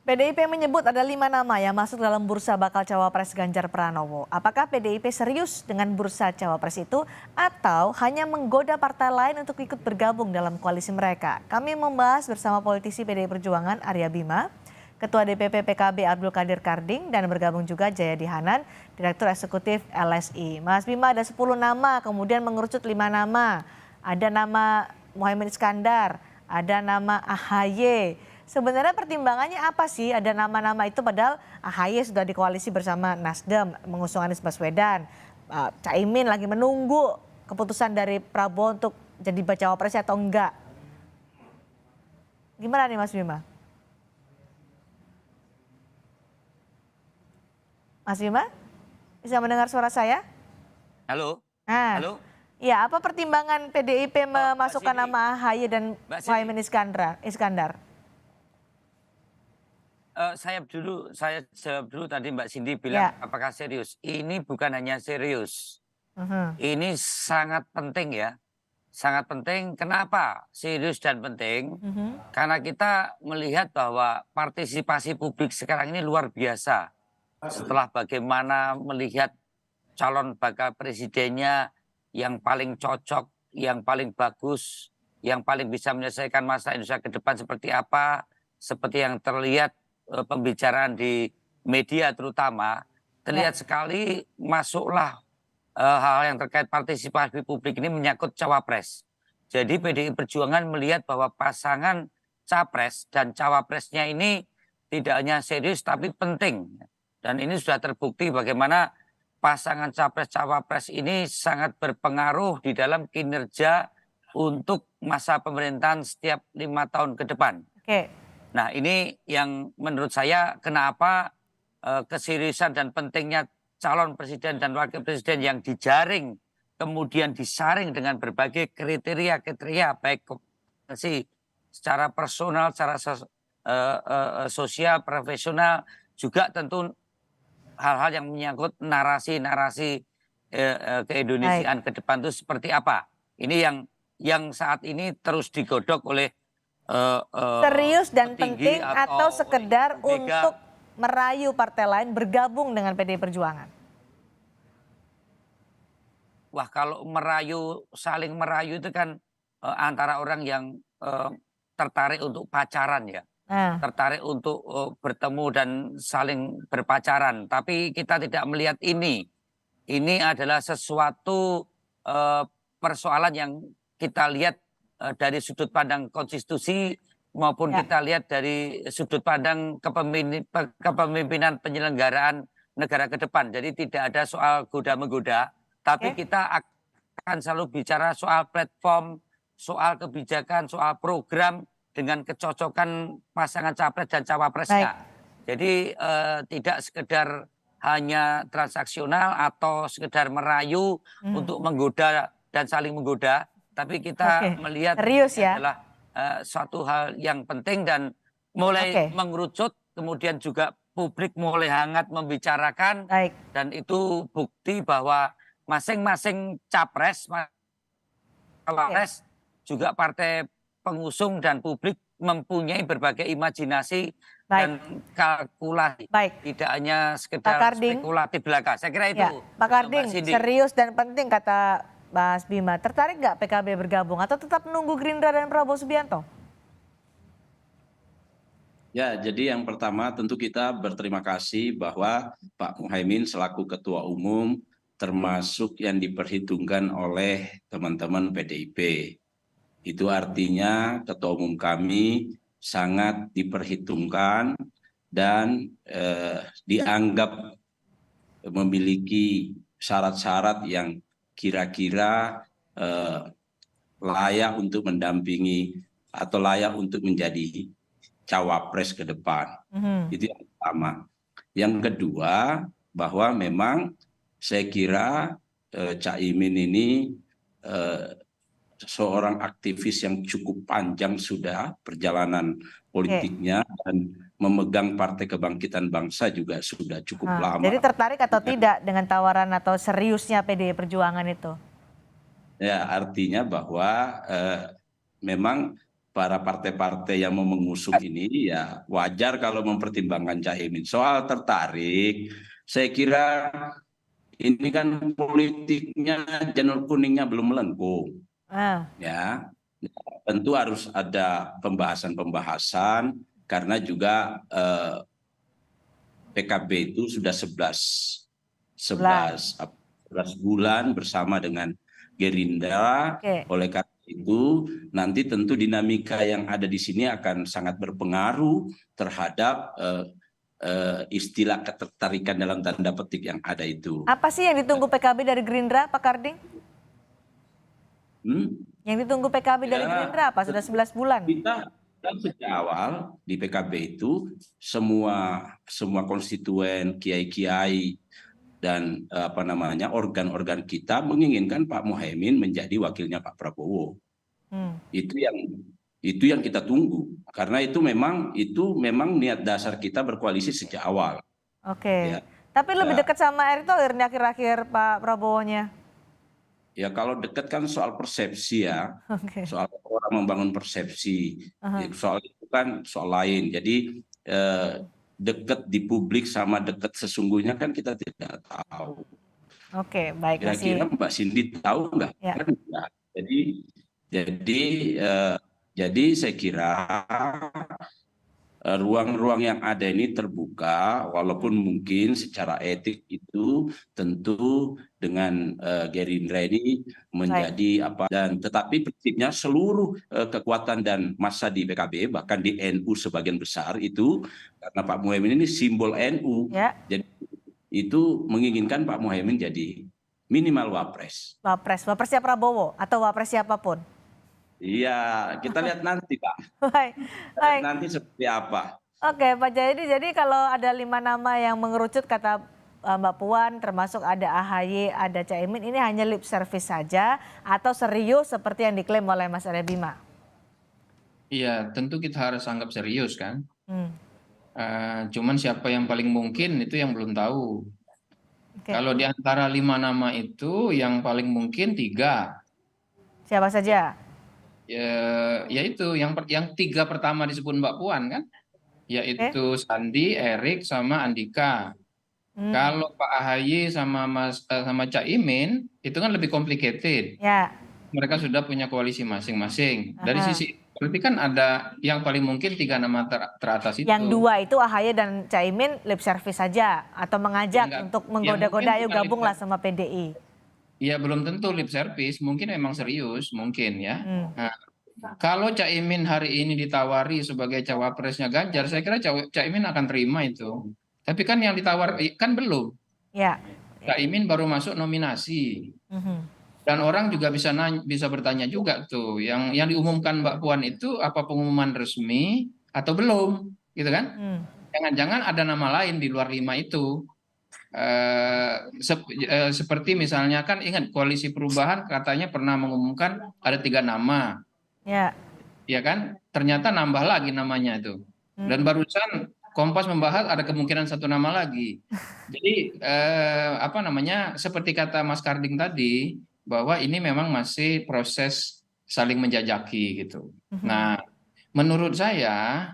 PDIP menyebut ada 5 nama yang masuk dalam bursa bakal cawapres Ganjar Pranowo. Apakah PDIP serius dengan bursa cawapres itu atau hanya menggoda partai lain untuk ikut bergabung dalam koalisi mereka? Kami membahas bersama politisi PDI Perjuangan Arya Bima, Ketua DPP PKB Abdul Qadir Karding, dan bergabung juga Jayadi Hanan, Direktur Eksekutif LSI. Mas Bima, ada 10 nama, kemudian mengerucut 5 nama. Ada nama Muhaimin Iskandar, ada nama AHY. Sebenarnya pertimbangannya apa sih ada nama-nama itu, padahal AHY sudah dikoalisi bersama Nasdem mengusung Anies Baswedan. Caimin lagi menunggu keputusan dari Prabowo untuk jadi bacawa pres atau enggak. Gimana nih Mas Bima? Mas Bima, bisa mendengar suara saya? Halo. Nah, Halo. ya, apa pertimbangan PDIP memasukkan nama AHY dan Muhaimin Iskandar? Saya jawab dulu tadi Mbak Cindy bilang apakah serius. Ini bukan hanya serius. Ini sangat penting ya. Sangat penting. Kenapa serius dan penting? Karena kita melihat bahwa partisipasi publik sekarang ini luar biasa. Setelah bagaimana melihat calon bakal presidennya yang paling cocok, yang paling bagus, yang paling bisa menyelesaikan masalah Indonesia ke depan seperti apa, seperti yang terlihat pembicaraan di media terutama, terlihat sekali masuklah hal-hal yang terkait partisipasi publik ini menyangkut cawapres. Jadi PDI Perjuangan melihat bahwa pasangan capres dan cawapresnya ini tidak hanya serius tapi penting. Dan ini sudah terbukti bagaimana pasangan capres-cawapres ini sangat berpengaruh di dalam kinerja untuk masa pemerintahan setiap 5 tahun ke depan. Nah, ini yang menurut saya kenapa keseriusan dan pentingnya calon presiden dan wakil presiden yang dijaring kemudian disaring dengan berbagai kriteria baik kompetensi secara personal, secara sosial, profesional, juga tentu hal-hal yang menyangkut narasi-narasi keindonesiaan ke depan itu seperti apa. Ini yang saat ini terus digodok oleh serius dan penting atau sekedar untuk merayu partai lain bergabung dengan PDI Perjuangan? Wah, kalau merayu, saling merayu itu kan antara orang yang tertarik untuk pacaran ya. Tertarik untuk bertemu dan saling berpacaran. Tapi kita tidak melihat ini. Ini adalah sesuatu persoalan yang kita lihat dari sudut pandang konstitusi maupun kita lihat dari sudut pandang kepemimpinan penyelenggaraan negara ke depan. Jadi tidak ada soal goda-menggoda, tapi kita akan selalu bicara soal platform, soal kebijakan, soal program dengan kecocokan pasangan capres dan cawapresnya. Jadi tidak sekedar hanya transaksional atau sekedar merayu untuk menggoda dan saling menggoda, tapi kita melihat serius ya? adalah suatu hal yang penting dan mulai mengerucut, kemudian juga publik mulai hangat membicarakan, dan itu bukti bahwa masing-masing capres, cawapres, juga partai pengusung dan publik mempunyai berbagai imajinasi dan kalkulasi. Tidak hanya sekedar spekulatif belaka. Saya kira itu. Pak Karding, serius dan penting kata Mas Bima. Tertarik nggak PKB bergabung atau tetap menunggu Gerindra dan Prabowo Subianto? Ya, jadi yang pertama tentu kita berterima kasih bahwa Pak Muhaimin selaku Ketua Umum termasuk yang diperhitungkan oleh teman-teman PDIP. Itu artinya Ketua Umum kami sangat diperhitungkan dan dianggap memiliki syarat-syarat yang kira-kira layak untuk mendampingi atau layak untuk menjadi cawapres ke depan. Itu yang pertama. Yang kedua, bahwa memang saya kira Caimin ini seorang aktivis yang cukup panjang sudah perjalanan politiknya dan memegang Partai Kebangkitan Bangsa juga sudah cukup lama. Jadi tertarik atau tidak dengan tawaran atau seriusnya PDI Perjuangan itu? Ya, artinya bahwa memang para partai-partai yang mau mengusung ini ya wajar kalau mempertimbangkan Caimin. Soal tertarik, saya kira ini kan politiknya janur kuningnya belum melengkung, ya. Tentu harus ada pembahasan-pembahasan karena juga PKB itu sudah 11 bulan bersama dengan Gerindra. Oleh karena itu nanti tentu dinamika yang ada di sini akan sangat berpengaruh terhadap istilah ketertarikan dalam tanda petik yang ada itu. Apa sih yang ditunggu PKB dari Gerindra, Pak Karding? Yang ditunggu PKB dari Gerindra apa? Sudah 11 bulan. Kita sejak awal di PKB itu semua konstituen, kiai-kiai dan organ-organ kita menginginkan Pak Muhaimin menjadi wakilnya Pak Prabowo. Itu yang kita tunggu karena itu memang niat dasar kita berkoalisi sejak awal. Oke. Ya. Tapi lebih dekat sama Erick Thohir nih akhir-akhir Pak Prabowo-nya. Ya kalau dekat kan soal persepsi ya, soal orang membangun persepsi, soal itu kan soal lain. Jadi dekat di publik sama dekat sesungguhnya kan kita tidak tahu. Oke, baik. Kira-kira Mbak Cindy tahu nggak? Ya. Kan enggak. Jadi saya kira ruang-ruang yang ada ini terbuka, walaupun mungkin secara etik itu tentu dengan Gerindra ini menjadi tetapi prinsipnya seluruh kekuatan dan massa di PKB bahkan di NU sebagian besar itu karena Pak Muhaimin ini simbol NU, jadi itu menginginkan Pak Muhaimin jadi minimal wapres. Wapresnya Prabowo atau wapres siapapun. Iya, kita lihat nanti Pak. Baik. Nanti seperti apa. Oke Pak Jayadi, jadi kalau ada 5 nama yang mengerucut kata Mbak Puan termasuk ada AHY, ada Caimin, ini hanya lip service saja atau serius seperti yang diklaim oleh Mas Arya Bima? Iya, tentu kita harus anggap serius kan. Cuman siapa yang paling mungkin itu yang belum tahu. Kalau di antara 5 nama itu yang paling mungkin 3. Siapa saja? Yaitu yang 3 pertama disebut Mbak Puan kan, yaitu Sandi, Erik sama Andika. Kalau Pak AHY sama Caimin itu kan lebih complicated. Mereka sudah punya koalisi masing-masing. Dari sisi politik kan ada yang paling mungkin 3 nama teratas itu. Yang 2 itu AHY dan Caimin lip service saja atau mengajak untuk menggoda-goda ayo gabunglah sama PDI. Ya belum tentu lip service, mungkin memang serius, mungkin ya. Nah, kalau Caimin hari ini ditawari sebagai cawapresnya Ganjar, saya kira Caimin akan terima itu. Tapi kan yang ditawar kan belum. Caimin baru masuk nominasi. Dan orang juga bisa bertanya juga tuh, yang diumumkan Mbak Puan itu apa pengumuman resmi atau belum, gitu kan? Jangan-jangan ada nama lain di luar 5 itu. Seperti misalnya kan ingat Koalisi Perubahan katanya pernah mengumumkan ada 3 nama, ya kan? Ternyata nambah lagi namanya itu, dan barusan Kompas membahas ada kemungkinan 1 nama lagi. Jadi seperti kata Mas Karding tadi bahwa ini memang masih proses saling menjajaki gitu. Nah, menurut saya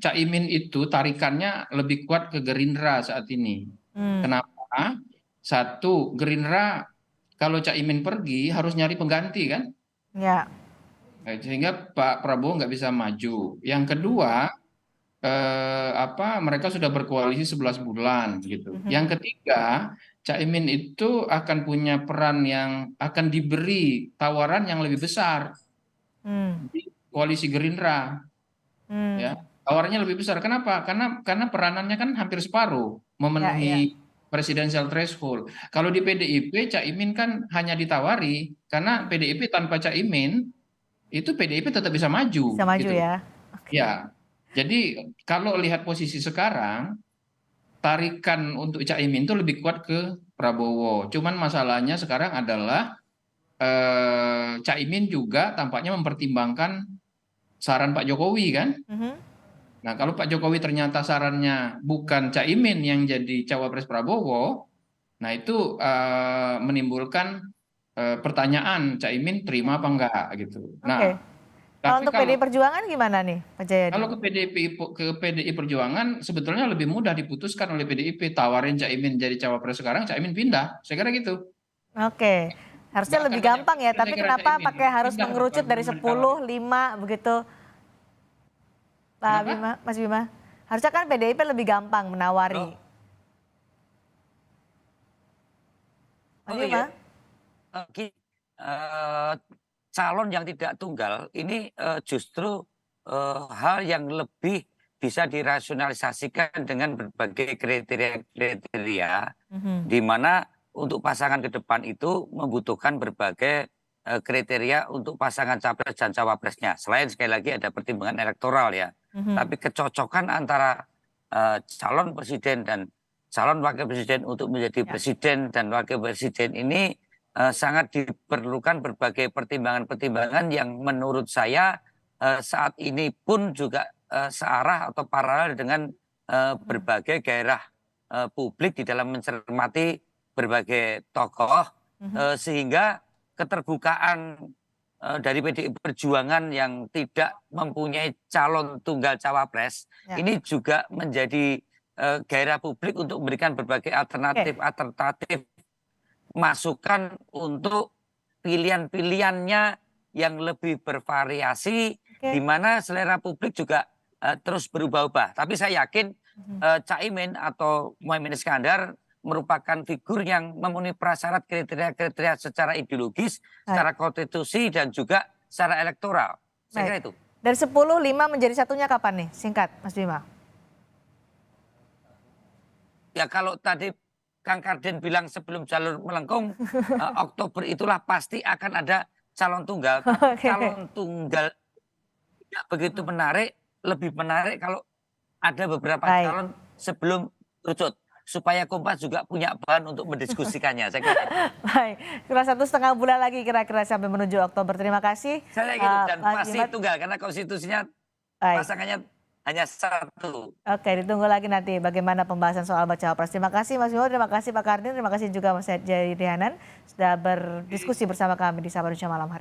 Caimin itu tarikannya lebih kuat ke Gerindra saat ini. Kenapa? 1, Gerindra kalau Caimin pergi harus nyari pengganti kan? Sehingga Pak Prabowo nggak bisa maju. Yang kedua, mereka sudah berkoalisi 11 bulan gitu. Yang ketiga, Caimin itu akan punya peran yang akan diberi tawaran yang lebih besar. Koalisi Gerindra, ya tawarannya lebih besar. Kenapa? Karena peranannya kan hampir separuh memenuhi presidensial threshold. Kalau di PDIP, Caimin kan hanya ditawari karena PDIP tanpa Caimin itu PDIP tetap bisa maju. Bisa maju gitu. Ya. Jadi kalau lihat posisi sekarang, tarikan untuk Caimin itu lebih kuat ke Prabowo. Cuman masalahnya sekarang adalah Caimin juga tampaknya mempertimbangkan saran Pak Jokowi kan. Nah kalau Pak Jokowi ternyata sarannya bukan Caimin yang jadi cawapres Prabowo, nah itu menimbulkan pertanyaan Caimin terima apa enggak gitu. Oke. Nah, Kalau tapi untuk PDI Perjuangan gimana nih, Pak Jayadi? kalau ke PDI Perjuangan sebetulnya lebih mudah diputuskan oleh PDIP, tawarin Caimin jadi cawapres sekarang, Caimin pindah. Saya kira gitu. Oke. Harusnya Nggak akan lebih banyak gampang ya, saya tapi kira kenapa Caimin pakai harus pindah mengerucut dari bukan 10, ditawarin. 5 begitu, Pak Kenapa? Bima, Mas Bima? Harusnya kan PDIP lebih gampang menawari. Loh, Mas oh Bima? iya, eh, calon yang tidak tunggal ini justru hal yang lebih bisa dirasionalisasikan dengan berbagai kriteria-kriteria Mhm. di mana untuk pasangan ke depan itu membutuhkan berbagai kriteria untuk pasangan capres dan cawapresnya. Selain sekali lagi ada pertimbangan elektoral ya, Mhm. tapi kecocokan antara calon presiden dan calon wakil presiden untuk menjadi Ya. presiden dan wakil presiden ini sangat diperlukan berbagai pertimbangan-pertimbangan yang menurut saya saat ini pun juga searah atau paralel dengan berbagai gairah publik di dalam mencermati berbagai tokoh sehingga keterbukaan dari PDI Perjuangan yang tidak mempunyai calon tunggal cawapres Ya. ini juga menjadi gairah publik untuk memberikan berbagai Oke. alternatif masukan untuk pilihan-pilihannya yang lebih bervariasi di Oke. mana selera publik juga terus berubah-ubah. Tapi saya yakin Caimin atau Muhaimin Iskandar merupakan figur yang memenuhi prasyarat kriteria-kriteria secara ideologis, Baik. secara konstitusi dan juga secara elektoral. Saya Baik. kira itu. Dari 10, 5 menjadi satunya kapan nih? Singkat, Mas Bima. Ya kalau tadi Kang Karden bilang sebelum jalur melengkung, Oktober itulah pasti akan ada calon tunggal. Tapi Oke. calon tunggal tidak begitu menarik, lebih menarik kalau ada beberapa Baik. calon sebelum kerucut. Supaya Kompas juga punya bahan untuk mendiskusikannya. Saya kira itu. Baik, kurang 1,5 bulan lagi kira-kira sampai menuju Oktober. Terima kasih, Saya gitu dan Mas pasti Bima. tunggal karena konstitusinya Baik. pasangannya hanya satu. Oke, ditunggu lagi nanti bagaimana pembahasan soal baca pres. Terima kasih Mas Bima, terima kasih Pak Kardin, terima kasih juga Mas Jayadi Hanan sudah berdiskusi bersama kami di Sapa Indonesia Malam hari ini.